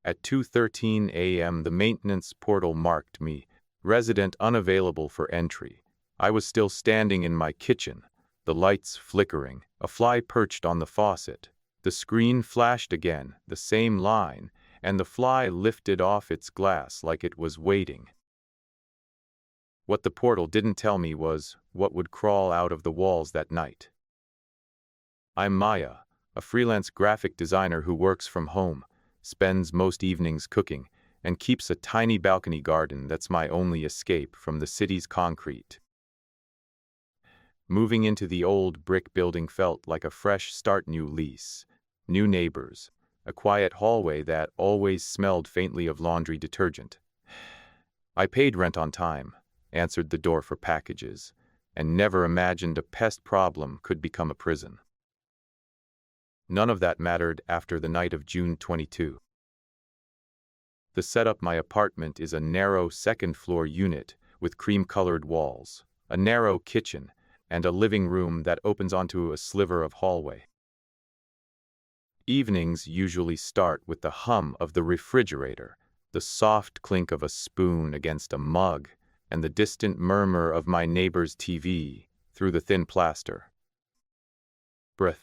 At 2:13 a.m. the maintenance portal marked me, resident unavailable for entry. I was still standing in my kitchen, the lights flickering, a fly perched on the faucet. The screen flashed again, the same line, and the fly lifted off its glass like it was waiting. What the portal didn't tell me was what would crawl out of the walls that night. I'm Maya, a freelance graphic designer who works from home, spends most evenings cooking, and keeps a tiny balcony garden that's my only escape from the city's concrete. Moving into the old brick building felt like a fresh start, new lease, new neighbors, a quiet hallway that always smelled faintly of laundry detergent. I paid rent on time, answered the door for packages, and never imagined a pest problem could become a prison. None of that mattered after the night of June 22. The setup: my apartment is a narrow second-floor unit with cream-colored walls, a narrow kitchen, and a living room that opens onto a sliver of hallway. Evenings usually start with the hum of the refrigerator, the soft clink of a spoon against a mug, and the distant murmur of my neighbor's TV through the thin plaster.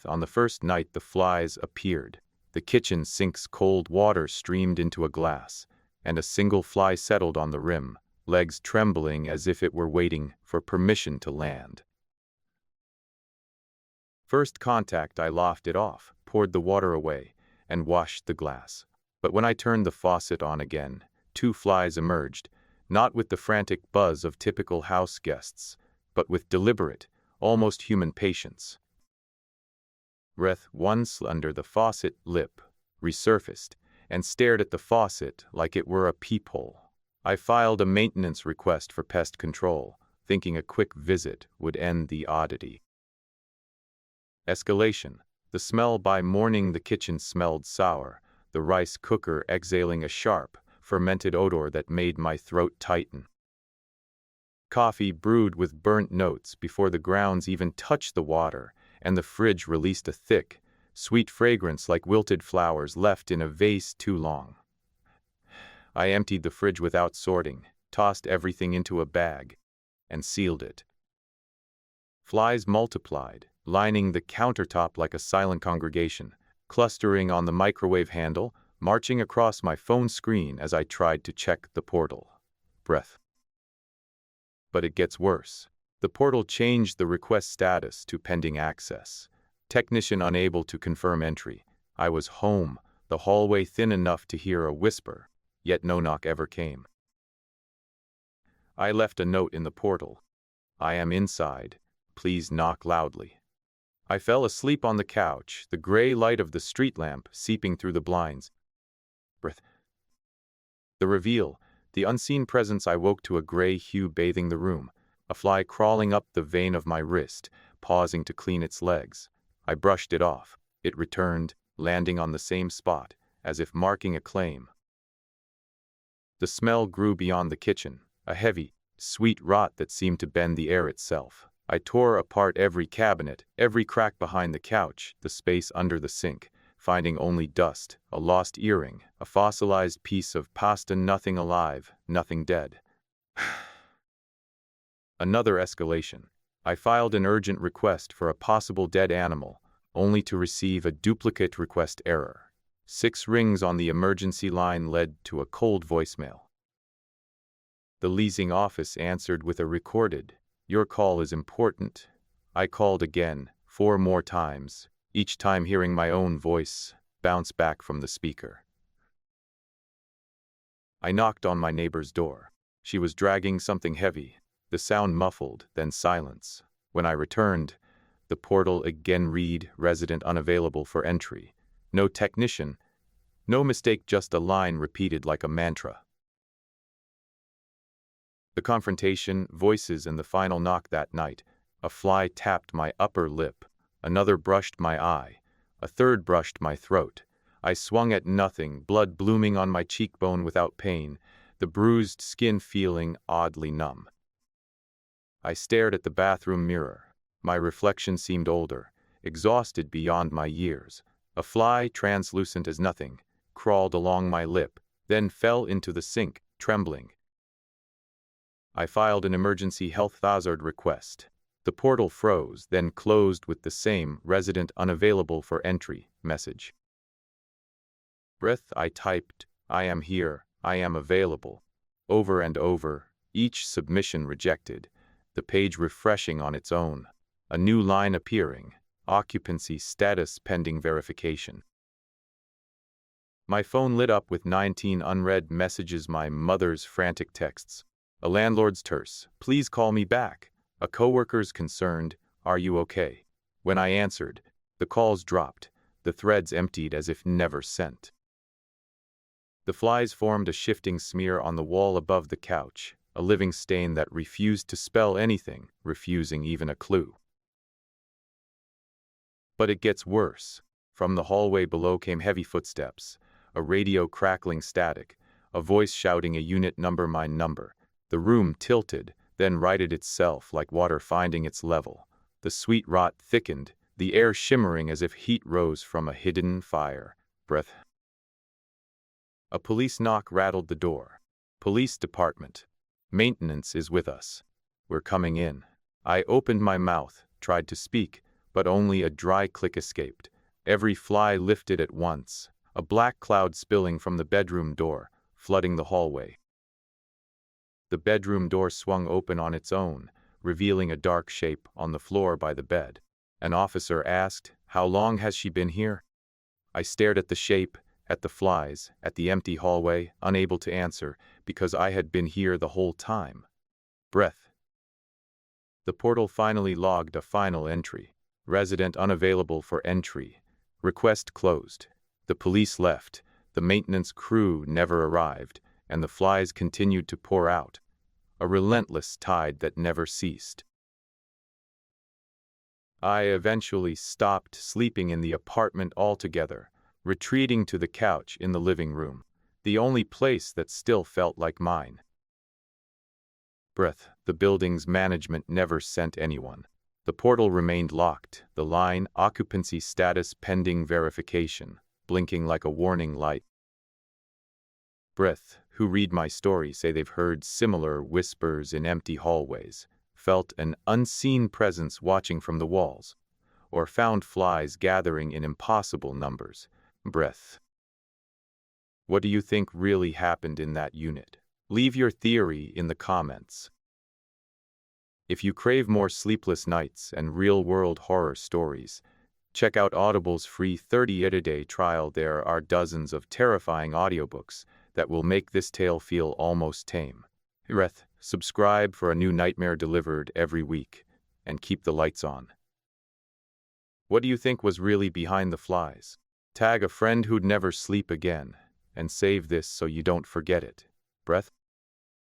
On the first night the flies appeared. The kitchen sink's cold water streamed into a glass, and a single fly settled on the rim, legs trembling as if it were waiting for permission to land. First contact, I laughed it off, poured the water away, and washed the glass. But when I turned the faucet on again, 2 flies emerged, not with the frantic buzz of typical house guests, but with deliberate, almost human patience. One under the faucet lip, resurfaced, and stared at the faucet like it were a peephole. I filed a maintenance request for pest control, thinking a quick visit would end the oddity. Escalation. The smell: by morning the kitchen smelled sour, the rice cooker exhaling a sharp, fermented odor that made my throat tighten. Coffee brewed with burnt notes before the grounds even touched the water, and the fridge released a thick, sweet fragrance like wilted flowers left in a vase too long. I emptied the fridge without sorting, tossed everything into a bag, and sealed it. Flies multiplied, lining the countertop like a silent congregation, clustering on the microwave handle, marching across my phone screen as I tried to check the portal. But it gets worse. The portal changed the request status to pending access. Technician unable to confirm entry. I was home, the hallway thin enough to hear a whisper, yet no knock ever came. I left a note in the portal. I am inside. Please knock loudly. I fell asleep on the couch, the gray light of the street lamp seeping through the blinds. The reveal, the unseen presence. I woke to a gray hue bathing the room, a fly crawling up the vein of my wrist, pausing to clean its legs. I brushed it off. It returned, landing on the same spot, as if marking a claim. The smell grew beyond the kitchen, a heavy, sweet rot that seemed to bend the air itself. I tore apart every cabinet, every crack behind the couch, the space under the sink, finding only dust, a lost earring, a fossilized piece of pasta. Nothing alive, nothing dead. Another escalation. I filed an urgent request for a possible dead animal, only to receive a duplicate request error. 6 rings on the emergency line led to a cold voicemail. The leasing office answered with a recorded, "Your call is important." I called again, 4 more times, each time hearing my own voice bounce back from the speaker. I knocked on my neighbor's door. She was dragging something heavy, the sound muffled, then silence. When I returned, the portal again read, "Resident unavailable for entry." No technician, no mistake, just a line repeated like a mantra. The confrontation, voices, and the final knock that night. A fly tapped my upper lip, another brushed my eye, a third brushed my throat. I swung at nothing, blood blooming on my cheekbone without pain, the bruised skin feeling oddly numb. I stared at the bathroom mirror. My reflection seemed older, exhausted beyond my years. A fly, translucent as nothing, crawled along my lip, then fell into the sink, trembling. I filed an emergency health hazard request. The portal froze, then closed with the same "resident unavailable for entry" message. Breath, I typed, "I am here, I am available," over and over, each submission rejected, the page refreshing on its own, a new line appearing, occupancy status pending verification. My phone lit up with 19 unread messages, my mother's frantic texts, a landlord's terse, "Please call me back," a coworker's concerned, "Are you okay?" When I answered, the calls dropped, the threads emptied as if never sent. The flies formed a shifting smear on the wall above the couch, a living stain that refused to spell anything, refusing even a clue. But it gets worse. From the hallway below came heavy footsteps, a radio crackling static, a voice shouting a unit number, my number. The room tilted, then righted itself like water finding its level. The sweet rot thickened, the air shimmering as if heat rose from a hidden fire. Breath. A police knock rattled the door. "Police department. Maintenance is with us. We're coming in." I opened my mouth, tried to speak, but only a dry click escaped. Every fly lifted at once, a black cloud spilling from the bedroom door, flooding the hallway. The bedroom door swung open on its own, revealing a dark shape on the floor by the bed. An officer asked, "How long has she been here?" I stared at the shape, at the flies, at the empty hallway, unable to answer, because I had been here the whole time. Breath. The portal finally logged a final entry. "Resident unavailable for entry. Request closed." The police left, the maintenance crew never arrived, and the flies continued to pour out. A relentless tide that never ceased. I eventually stopped sleeping in the apartment altogether, retreating to the couch in the living room, the only place that still felt like mine. Breath. The building's management never sent anyone. The portal remained locked, the line, "Occupancy status pending verification," blinking like a warning light. Breath. Who read my story say they've heard similar whispers in empty hallways, felt an unseen presence watching from the walls, or found flies gathering in impossible numbers. Breath. What do you think really happened in that unit? Leave your theory in the comments. If you crave more sleepless nights and real-world horror stories, check out Audible's free 30-day trial. There are dozens of terrifying audiobooks that will make this tale feel almost tame. Subscribe for a new nightmare delivered every week, and keep the lights on. What do you think was really behind the flies? Tag a friend who'd never sleep again, and save this so you don't forget it. Breath.